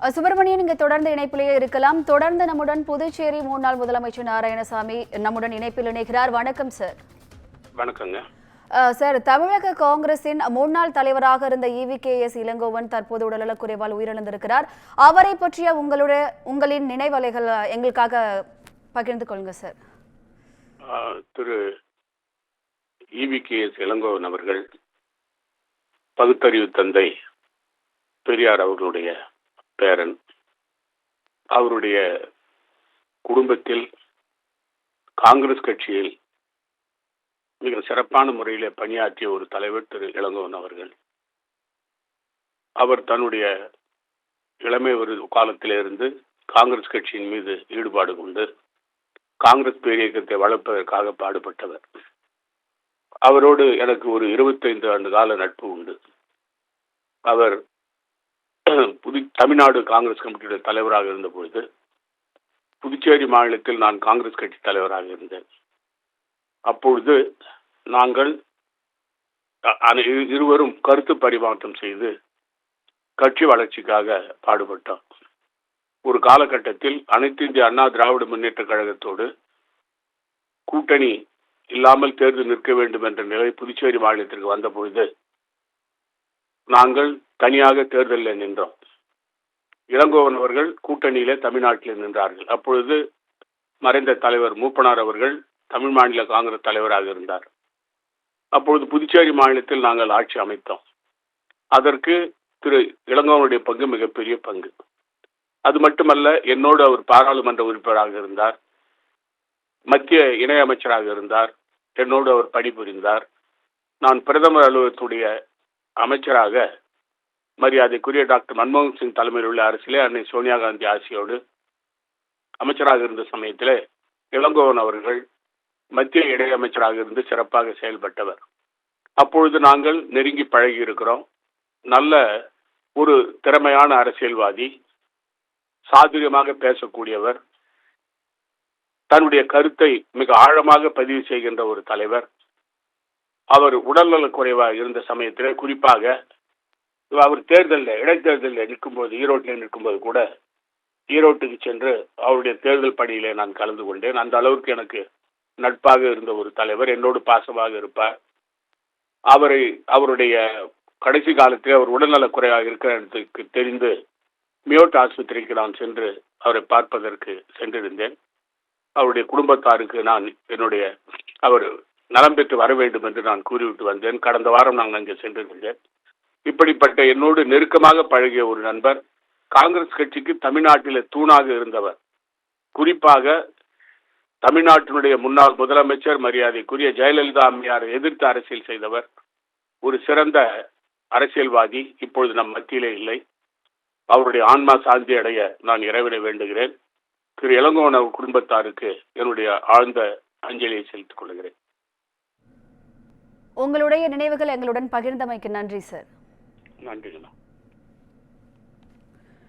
சுப்பிரமணியன் இங்க தொடர்ந்து இணைப்பிலேயே இருக்கலாம். தொடர்ந்து நம்முடன் புதுச்சேரி முன்னாள் முதலமைச்சர் நாராயணசாமி நம்முடன் இணைப்பில் இணைகிறார். வணக்கம் சார். வணக்கங்க சார், தமிழக காங்கிரசின் முன்னாள் தலைவராக இருந்த EVKS இளங்கோவன் தற்போது உடல்நலக்குறைவால் உயிரிழந்திருக்கிறார். அவரை பற்றிய உங்களின் நினைவலைகள் எங்களுக்காக பகிர்ந்து கொள்ளுங்க சார். திரு EVKS இளங்கோவன் அவர்கள் பகுத்தறிவு தந்தை பெரியார் அவர்களுடைய பேரன். அவருடைய குடும்பத்தில் காங்கிரஸ் கட்சியில் மிக சிறப்பான முறையில் பணியாற்றிய ஒரு தலைவர் திரு இளங்கோவன் அவர்கள். அவர் தன்னுடைய இளமை ஒரு காலத்திலிருந்து காங்கிரஸ் கட்சியின் மீது ஈடுபாடு கொண்டு காங்கிரஸ் பேரியக்கத்தை வளர்ப்பதற்காக பாடுபட்டவர். அவரோடு எனக்கு ஒரு 25 ஆண்டு கால நட்பு உண்டு. அவர் தமிழ்நாடு காங்கிரஸ் கமிட்டியுடைய தலைவராக இருந்த பொழுது புதுச்சேரி மாநிலத்தில் நான் காங்கிரஸ் கட்சி தலைவராக இருந்தேன். அப்பொழுது நாங்கள் இருவரும் கருத்து பரிமாற்றம் செய்து கட்சி வளர்ச்சிக்காக பாடுபட்டோம். ஒரு காலகட்டத்தில் அனைத்து இந்திய அண்ணா திராவிட முன்னேற்ற கழகத்தோடு கூட்டணி இல்லாமல் தேர்தல் நிற்க வேண்டும் என்ற நிலை புதுச்சேரி மாநிலத்திற்கு வந்த பொழுது நாங்கள் தனியாக தேர்தலில் நின்றோம். இளங்கோவன் அவர்கள் கூட்டணியிலே தமிழ்நாட்டில் நின்றார்கள். அப்பொழுது மறைந்த தலைவர் மூப்பனார் அவர்கள் தமிழ் மாநில காங்கிரஸ் தலைவராக இருந்தார். அப்பொழுது புதுச்சேரி மாநிலத்தில் நாங்கள் ஆட்சி அமைத்தோம். அதற்கு திரு இளங்கோவனுடைய பங்கு மிகப்பெரிய பங்கு. அது மட்டுமல்ல, என்னோடு அவர் பாராளுமன்ற உறுப்பினராக இருந்தார், மத்திய இணை அமைச்சராக இருந்தார், என்னோடு அவர் பணிபுரிந்தார். நான் பிரதமர் அலுவலகத்துடைய அமைச்சராக மரியாதைக்குரிய டாக்டர் மன்மோகன் சிங் தலைமையில் உள்ள அரசிலே அன்னை சோனியா காந்தி ஆட்சியோடு அமைச்சராக இருந்த சமயத்தில் இளங்கோவன் அவர்கள் மத்திய இணையமைச்சராக இருந்து சிறப்பாக செயல்பட்டவர். அப்பொழுது நாங்கள் நெருங்கி பழகி இருக்கிறோம். நல்ல ஒரு திறமையான அரசியல்வாதி, சாதுரியமாக பேசக்கூடியவர், தன்னுடைய கருத்தை மிக ஆழமாக பதிவு செய்கின்ற ஒரு தலைவர். அவர் உடல்நலக் குறைவாக இருந்த சமயத்தில் குறிப்பாக அவர் இடைத்தேர்தலில் நிற்கும்போது, ஈரோட்டில் நிற்கும்போது கூட ஈரோட்டுக்கு சென்று அவருடைய தேர்தல் பணியிலே நான் கலந்து கொண்டேன். அந்த அளவுக்கு எனக்கு நட்பாக இருந்த ஒரு தலைவர், என்னோடு பாசமாக இருப்பார். அவருடைய கடைசி காலத்தில் அவர் உடல்நலக் குறைவாக இருக்கிறதுக்கு தெரிந்து மியோட் ஆஸ்பத்திரிக்கு நான் சென்று அவரை பார்ப்பதற்கு சென்றிருந்தேன். அவருடைய குடும்பத்தாருக்கு நான் அவர் நலம் பெற்று வர வேண்டும் என்று நான் கூறிவிட்டு வந்தேன். கடந்த வாரம் நான் அங்கே சென்றிருந்தேன். இப்படிப்பட்ட என்னோடு நெருக்கமாக பழகிய ஒரு நண்பர், காங்கிரஸ் கட்சிக்கு தமிழ்நாட்டில் தூணாக இருந்தவர். குறிப்பாக தமிழ்நாட்டினுடைய முன்னாள் முதலமைச்சர் மரியாதைக்குரிய ஜெயலலிதா அம்மையாரை எதிர்த்து அரசியல் செய்தவர், ஒரு சிறந்த அரசியல்வாதி. இப்பொழுது நம் மத்தியிலே இல்லை. அவருடைய ஆன்மா சாந்தி அடைய நான் இறைவனை வேண்டுகிறேன். திரு இளங்கோவன் அவர் குடும்பத்தாருக்கு என்னுடைய ஆழ்ந்த அஞ்சலியை செலுத்திக் கொள்கிறேன். உங்களுடைய நினைவுகள் எங்களுடன் பகிர்ந்தமைக்கு நன்றி சார். நன்றிங்களா.